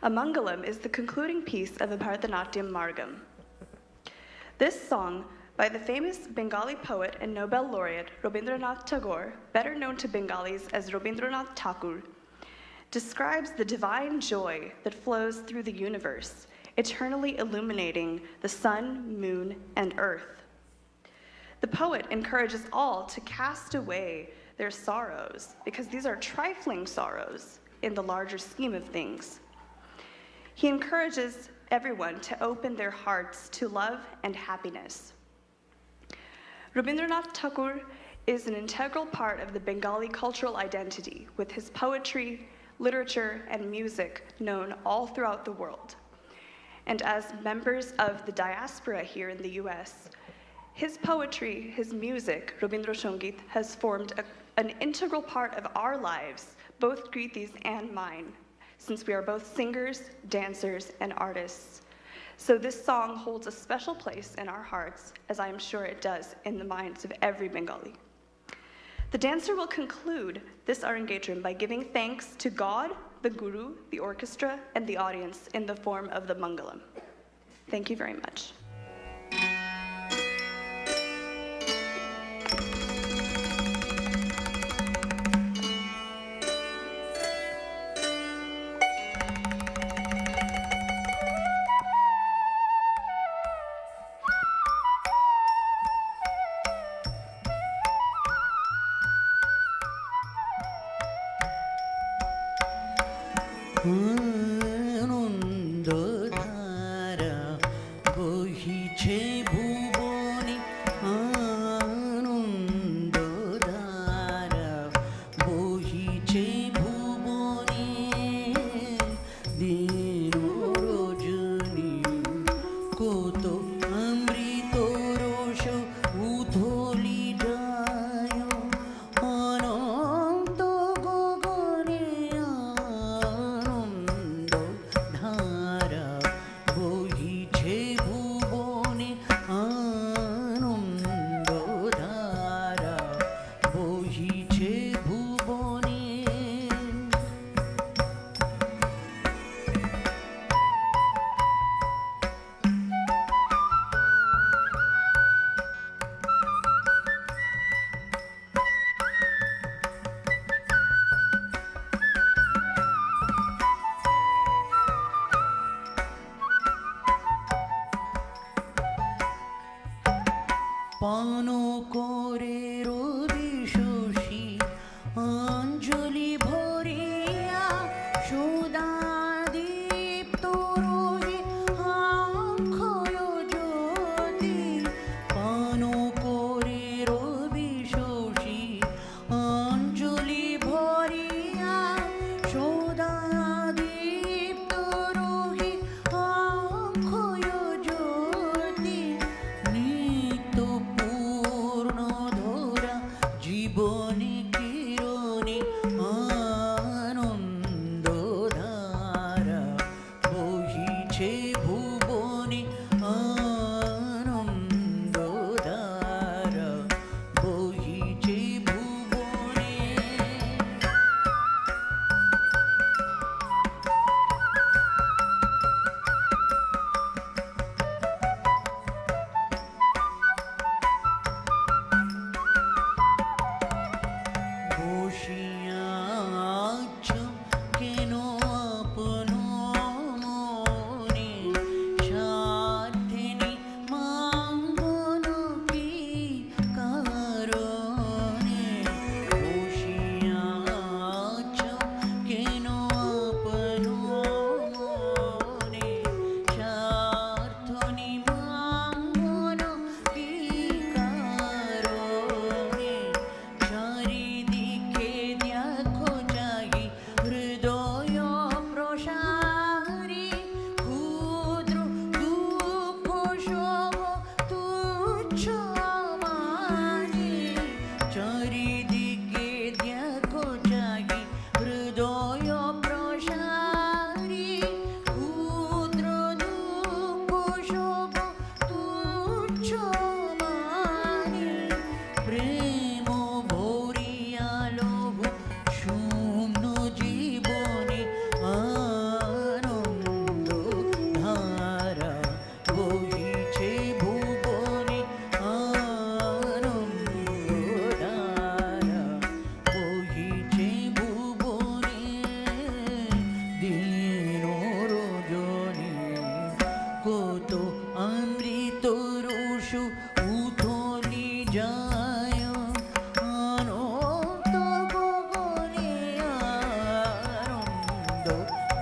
A Mangalam is the concluding piece of the Bharatanatyam Margam. This song, by the famous Bengali poet and Nobel laureate Rabindranath Tagore, better known to Bengalis as Rabindranath Thakur, describes the divine joy that flows through the universe, eternally illuminating the sun, moon, and earth. The poet encourages all to cast away their sorrows, because these are trifling sorrows in the larger scheme of things. He encourages everyone to open their hearts to love and happiness. Rabindranath Tagore is an integral part of the Bengali cultural identity, with his poetry, literature, and music known all throughout the world. And as members of the diaspora here in the US, his poetry, his music, Rabindra Sangit, has formed an integral part of our lives, both Kriti's and mine, since we are both singers, dancers, and artists. So this song holds a special place in our hearts, as I am sure it does in the minds of every Bengali. The dancer will conclude this our engagement by giving thanks to God, the Guru, the orchestra, and the audience in the form of the Mangalam. Thank you very much.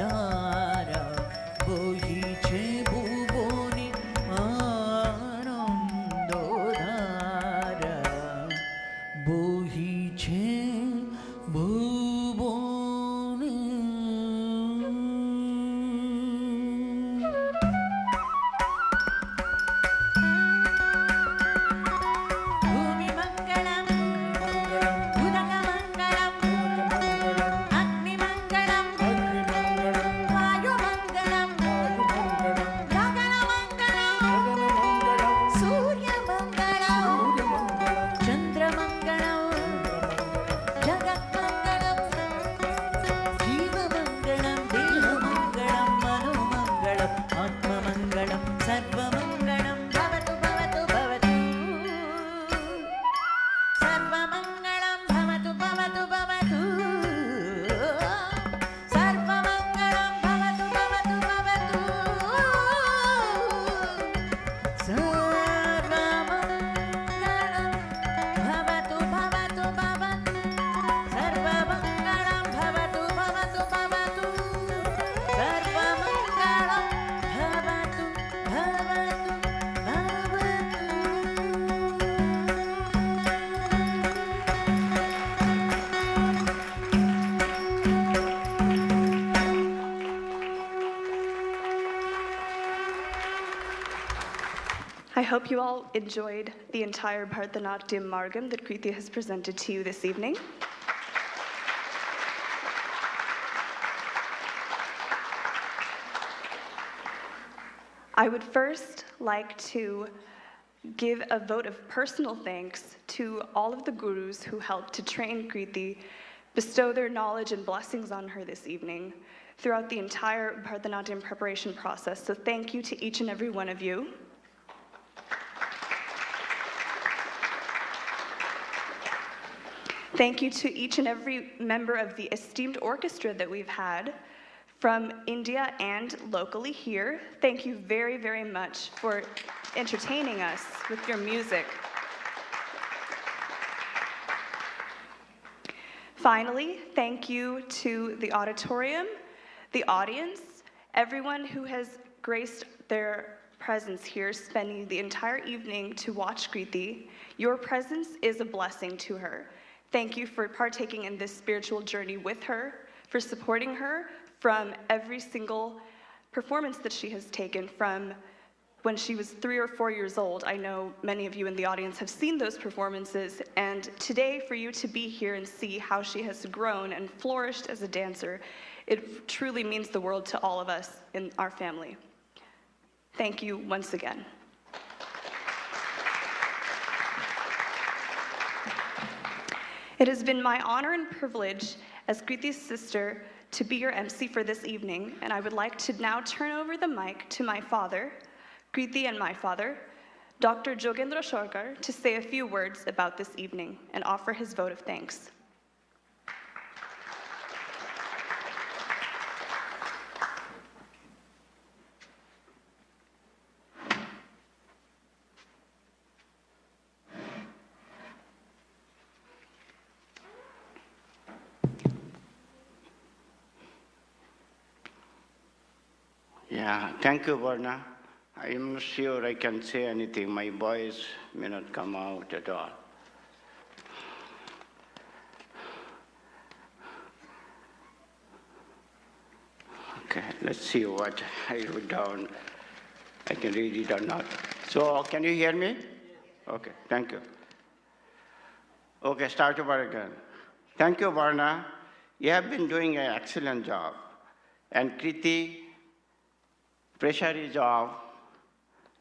ধারা বহিছে ভুবনে আনন্দ ধারা বহিছে ভুবনে। ভূমি মঙ্গলম উদক মঙ্গলম অগ্নি মঙ্গলম বায়ু মঙ্গলম গগন মঙ্গলম সূর্য মঙ্গলম চন্দ্ర মঙ্গলম జగత్ మంగళం జీవ మంగళం దేహ మంగళం మనో మంగళం ఆత్మ మంగళం సర్వ మంగళం భవతు భవతు భవతు సర్వ మంగళం భవతు భవతు భవతు సర్వ మంగళం భవతు భవతు భవతు సర్వ మంగళం భవతు భవతు భవతు సర్వమంగళం భవతు భవతు భవతు సర్వమంగళం భవతు భవతు I hope you all enjoyed the entire Bharatanatyam Margam that Kriti has presented to you this evening. I would first like to give a vote of personal thanks to all of the gurus who helped to train Kriti, bestow their knowledge and blessings on her this evening throughout the entire Bharatanatyam preparation process. So thank you to each and every one of you. Thank you to each and every member of the esteemed orchestra that we've had from India and locally here. Thank you very, very much for entertaining us with your music. Finally, thank you to the auditorium, the audience, everyone who has graced their presence here, spending the entire evening to watch Kriti. Your presence is a blessing to her. Thank you for partaking in this spiritual journey with her, for supporting her from every single performance that she has taken from when she was 3 or 4 years old. I know many of you in the audience have seen those performances, and today for you to be here and see how she has grown and flourished as a dancer, it truly means the world to all of us in our family. Thank you once again. It has been my honor and privilege as Kriti's sister to be your MC for this evening, and I would like to now turn over the mic to my father, Kriti and my father, Dr. Jogendra Sarkar, to say a few words about this evening and offer his vote of thanks. Yeah, thank you, Varna. I am not sure I can say anything. My voice may not come out at all. Okay, let's see what I wrote down. I can read it or not. So, can you hear me? Okay, thank you. Okay, start over again. Thank you, Varna. You have been doing an excellent job. And Kriti, pressure is off.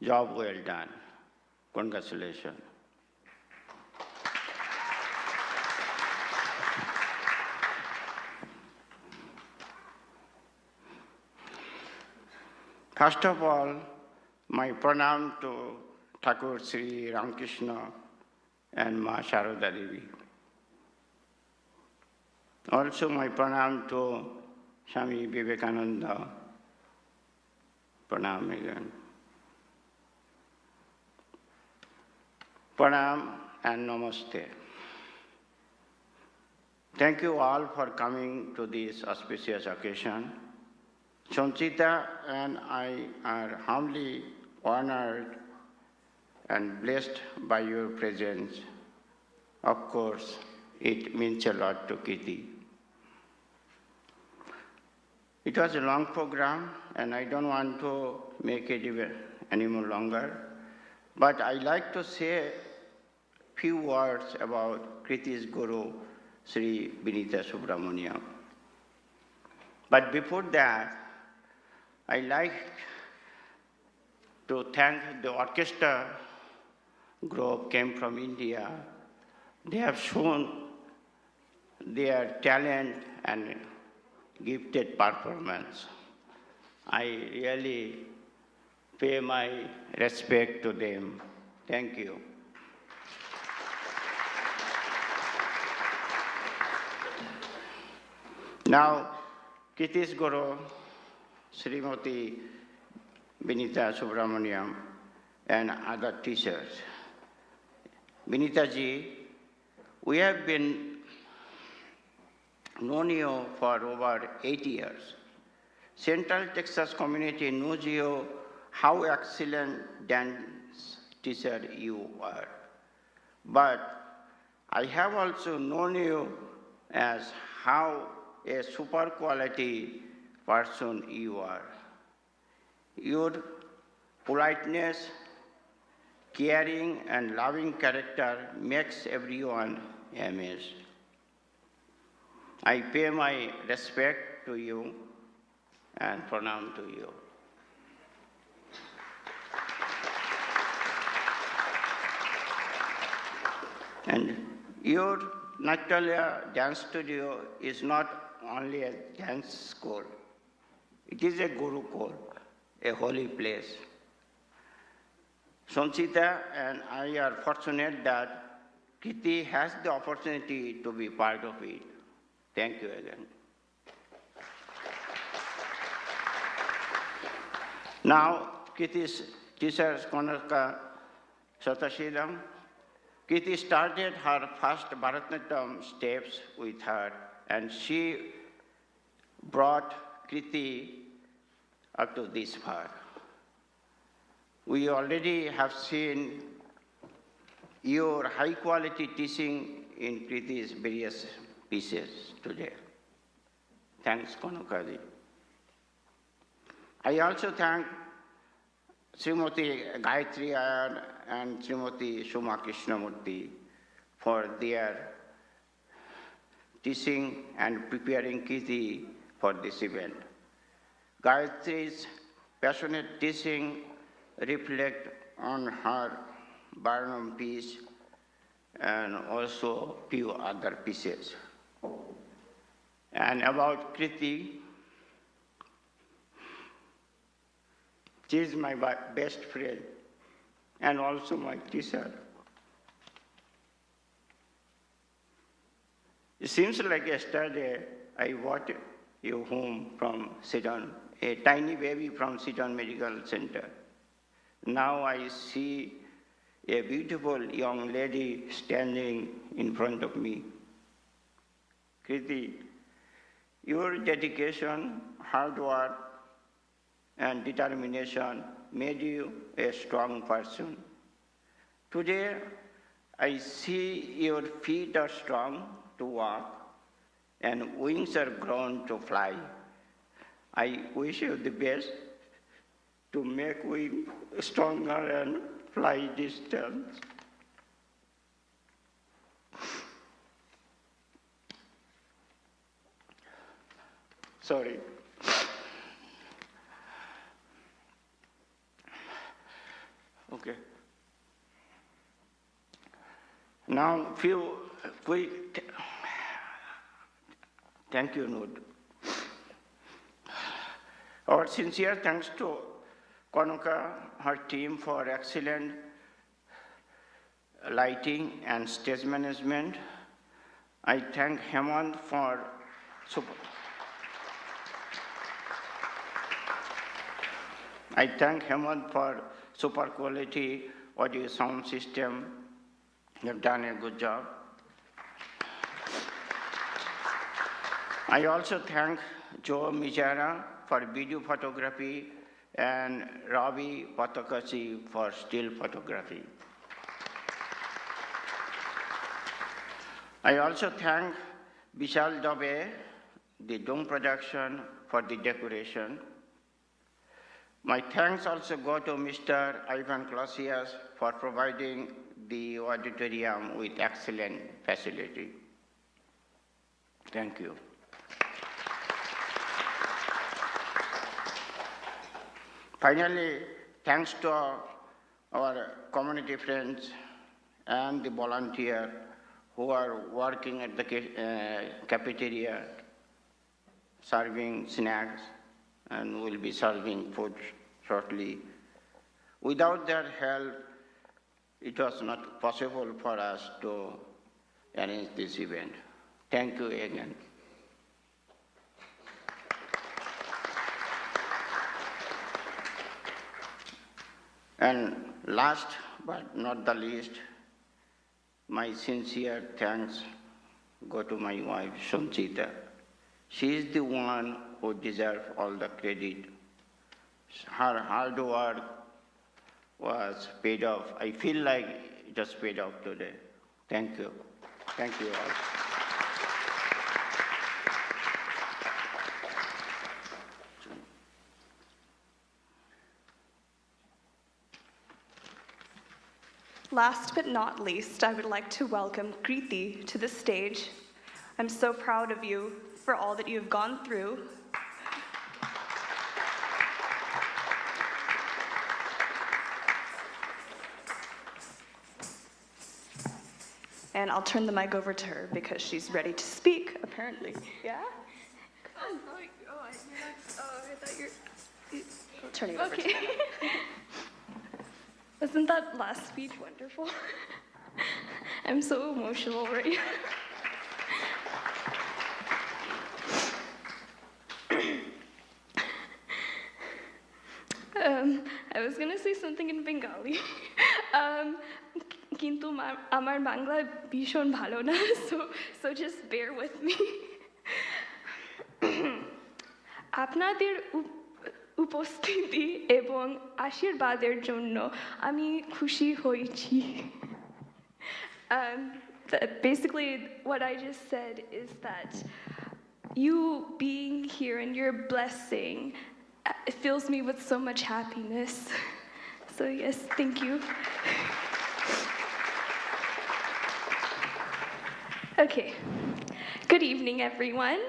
Job well done. Congratulations. First of all, my pranam to Thakur Sri Ramakrishna and Ma Sharada Devi. Also my pranam to Swami Vivekananda. Pranam again. Pranam and Namaste. Thank you all for coming to this auspicious occasion. Sanchita and I are humbly honored and blessed by your presence. Of course, it means a lot to Kitty. It was a long program, and I don't want to make it even any more longer. But I like to say few words about Kriti's Guru, Sri Vinita Subramaniam. But before that, I like to thank the orchestra group came from India. They have shown their talent and gifted performance. I really pay my respect to them. Thank you. Now, Kriti's Guru, Srimati Vinita Subramaniam, and other teachers. Vinita ji, we have been known you for over 8 years. Central Texas community knows you how excellent dance teacher you are. But I have also known you as how a super quality person you are. Your politeness, caring and loving character makes everyone amazed. I pay my respect to you and pranam to you. And your Natalia Dance Studio is not only a dance school, it is a Gurukul, a holy place. Sanchita and I are fortunate that Kriti has the opportunity to be part of it. Thank you again. Now, Kriti's teacher, Konarka Satashidam. Kriti started her first Bharatanatyam steps with her, and she brought Kriti up to this far. We already have seen your high-quality teaching in Kriti's various pieces today. Thanks, Konakaji. I also thank Srimati Gayatri Ayar and Srimati Suma Krishnamurti for their teaching and preparing Kriti for this event. Gayatri's passionate teaching reflect on her Varnam piece and also few other pieces. And about Kriti, she is my best friend and also my teacher. It seems like yesterday I brought you home from Sidon, a tiny baby from Sidon Medical Center. Now I see a beautiful young lady standing in front of me. Kriti, your dedication, hard work, and determination made you a strong person. Today, I see your feet are strong to walk and wings are grown to fly. I wish you the best to make wings stronger and fly distance. Sorry. Okay. Now, few quick. Thank you, Nud. Our sincere thanks to Konuka, her team for excellent lighting and stage management. I thank Hemant for super quality audio sound system. You've done a good job. I also thank Joe Mijara for video photography, and Ravi Patakasi for still photography. I also thank Vishal Dubey, the Dome production, for the decoration. My thanks also go to Mr. Ivan Klosias for providing the auditorium with excellent facility. Thank you. Finally, thanks to our community friends and the volunteers who are working at the cafeteria, serving snacks, and will be serving food shortly. Without their help, it was not possible for us to arrange this event. Thank you again. And last but not the least, my sincere thanks go to my wife, Sanchita. She is the one who deserves all the credit. Her hard work was paid off. I feel like it was paid off today. Thank you. Thank you all. Last but not least, I would like to welcome Kriti to the stage. I'm so proud of you for all that you have gone through. And I'll turn the mic over to her because she's ready to speak, apparently. Yeah? I thought you're... I'll turn it over to Okay. you. Wasn't that last speech wonderful? I'm so emotional right now. I was gonna say something in Bengali. কিন্তু আমার বাংলা ভীষণ ভালো না, so just bear with me. আপনাদের উপস্থিতি এবং আশীর্বাদের জন্য আমি খুশি হয়েছি. Basically, what I just said is that you being here and your blessing, it fills me with so much happiness. So yes, thank you. Okay. Good evening, everyone.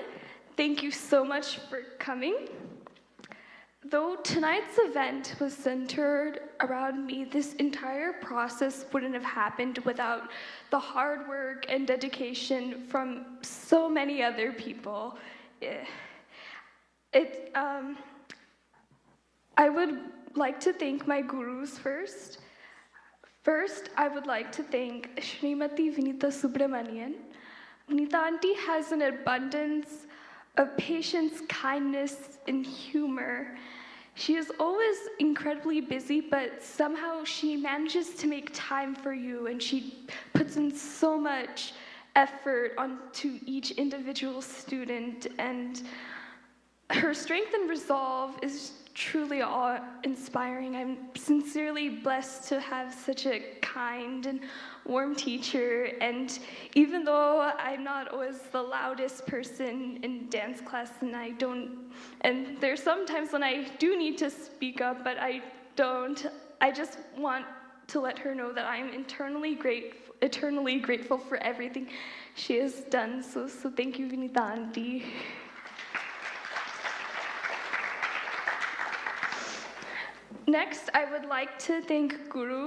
Thank you so much for coming. Though tonight's event was centered around me, this entire process wouldn't have happened without the hard work and dedication from so many other people. I would like to thank my gurus first. First, I would like to thank Srimati Vinita Subramanian. Vinita Auntie has an abundance of patience, kindness, and humor. She is always incredibly busy, but somehow she manages to make time for you, and she puts in so much effort onto each individual student, and her strength and resolve is truly awe-inspiring. I'm sincerely blessed to have such a kind and warm teacher, and even though I'm not always the loudest person in dance class, and there's sometimes when I do need to speak up, but I don't, I just want to let her know that I'm eternally grateful for everything she has done. So thank you, Vinita Auntie. Next, I would like to thank Guru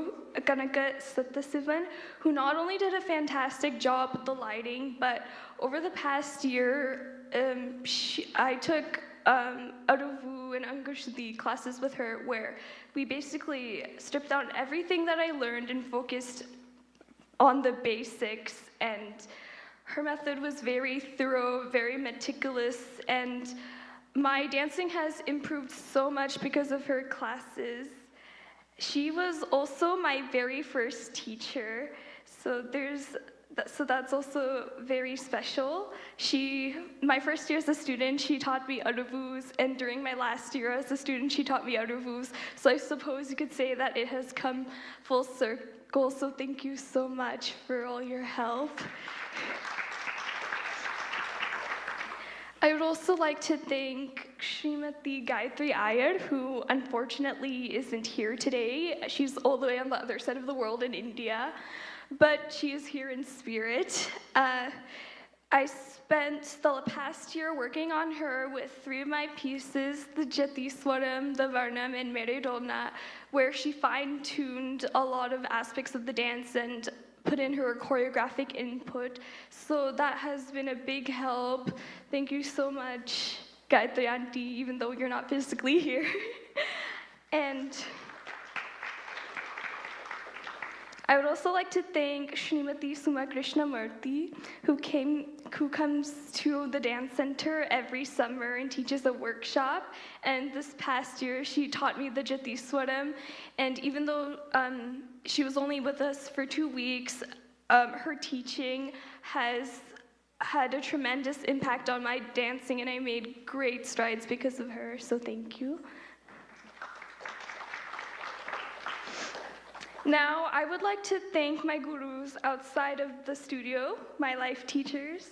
Kanaka Satyasivan, who not only did a fantastic job with the lighting, but over the past year, I took Aruvu and Angushdi classes with her, where we basically stripped down everything that I learned and focused on the basics. And her method was very thorough, very meticulous, and my dancing has improved so much because of her classes. She was also my very first teacher, so So that's also very special. My first year as a student, she taught me Uruvus, and during my last year as a student, she taught me Uruvus. So I suppose you could say that it has come full circle. So thank you so much for all your help. I would also like to thank Srimati Gayatri Iyer, who unfortunately isn't here today. She's all the way on the other side of the world in India, but she is here in spirit. I spent the past year working on her with 3 of my pieces, the Jatiswaram, the Varnam, and Meridona, where she fine-tuned a lot of aspects of the dance and put in her choreographic input. So that has been a big help. Thank you so much, Gayatri Auntie, even though you're not physically here. And I would also like to thank Srimati Suma Krishnamurthy, who comes to the dance center every summer and teaches a workshop. And this past year, she taught me the Jatiswaram. And even though she was only with us for 2 weeks, her teaching has had a tremendous impact on my dancing, and I made great strides because of her. So thank you. Now, I would like to thank my gurus outside of the studio, my life teachers,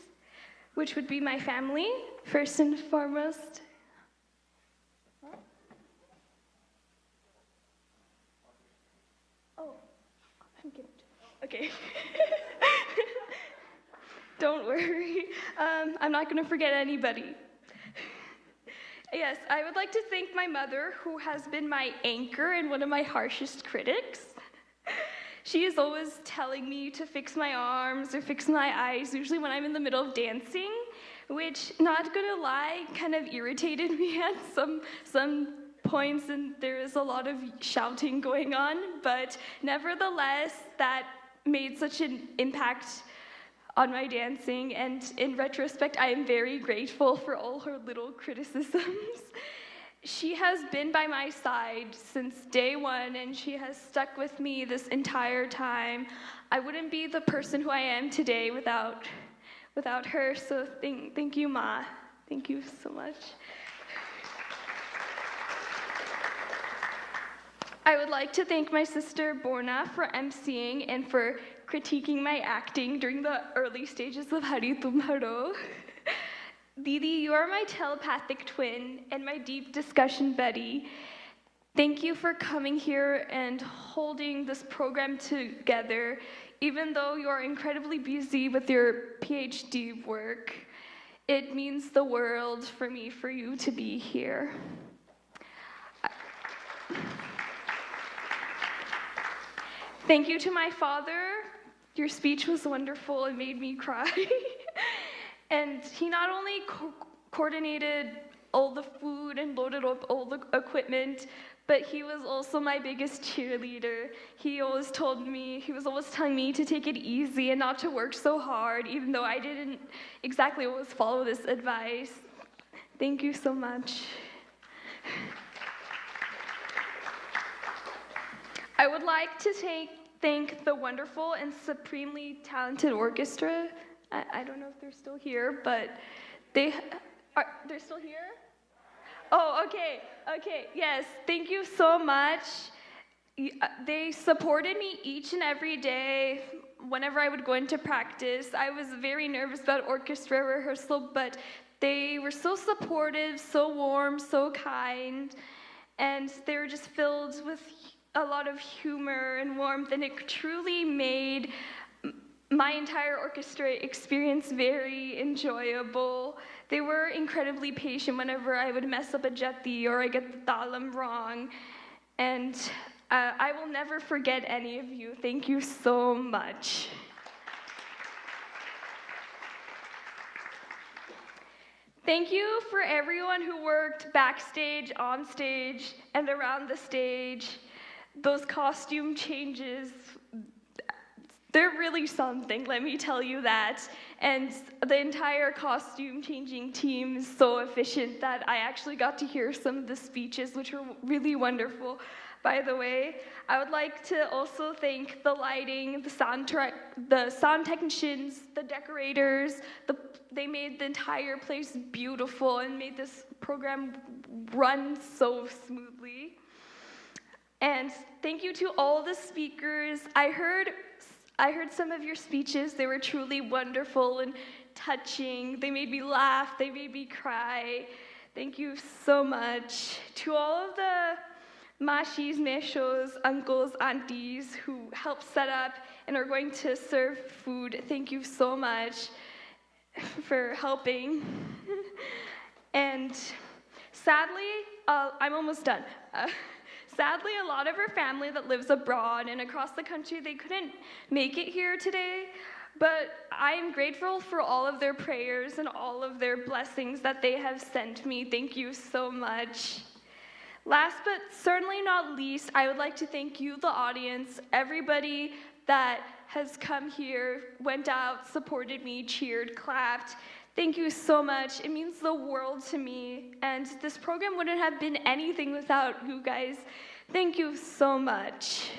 which would be my family, first and foremost. Oh, I'm good. Okay. Don't worry. I'm not going to forget anybody. Yes, I would like to thank my mother, who has been my anchor and one of my harshest critics. She is always telling me to fix my arms or fix my eyes, usually when I'm in the middle of dancing, which, not gonna lie, kind of irritated me at some points, and there is a lot of shouting going on, but nevertheless, that made such an impact on my dancing, and in retrospect, I am very grateful for all her little criticisms. She has been by my side since day one, and she has stuck with me this entire time. I wouldn't be the person who I am today without her, so thank you, Ma. Thank you so much. I would like to thank my sister Borna for emceeing and for critiquing my acting during the early stages of Hari Tum Haro. Didi, you are my telepathic twin and my deep discussion buddy. Thank you for coming here and holding this program together, even though you are incredibly busy with your PhD work. It means the world for me for you to be here. Thank you to my father. Your speech was wonderful and made me cry. And he not only coordinated all the food and loaded up all the equipment, but he was also my biggest cheerleader. He was always telling me to take it easy and not to work so hard, even though I didn't exactly always follow this advice. Thank you so much. I would like to thank the wonderful and supremely talented orchestra. I don't know if they're still here, but they're still here? Oh, okay, yes, thank you so much. They supported me each and every day whenever I would go into practice. I was very nervous about orchestra rehearsal, but they were so supportive, so warm, so kind, and they were just filled with a lot of humor and warmth, and it truly made my entire orchestra experience very enjoyable. They were incredibly patient whenever I would mess up a jati or I get the talam wrong. And I will never forget any of you. Thank you so much. Thank you for everyone who worked backstage, on stage, and around the stage. Those costume changes, they're really something, let me tell you that. And the entire costume changing team is so efficient that I actually got to hear some of the speeches, which were really wonderful. By the way, I would like to also thank the lighting, the sound technicians, the decorators. They made the entire place beautiful and made this program run so smoothly. And thank you to all the speakers. I heard some of your speeches. They were truly wonderful and touching. They made me laugh. They made me cry. Thank you so much. To all of the Mashis, Meshos, uncles, aunties who helped set up and are going to serve food, thank you so much for helping. And sadly, I'm almost done. Sadly, a lot of our family that lives abroad and across the country, they couldn't make it here today, but I am grateful for all of their prayers and all of their blessings that they have sent me. Thank you so much. Last but certainly not least, I would like to thank you, the audience, everybody that has come here, went out, supported me, cheered, clapped. Thank you so much. It means the world to me, and this program wouldn't have been anything without you guys. Thank you so much.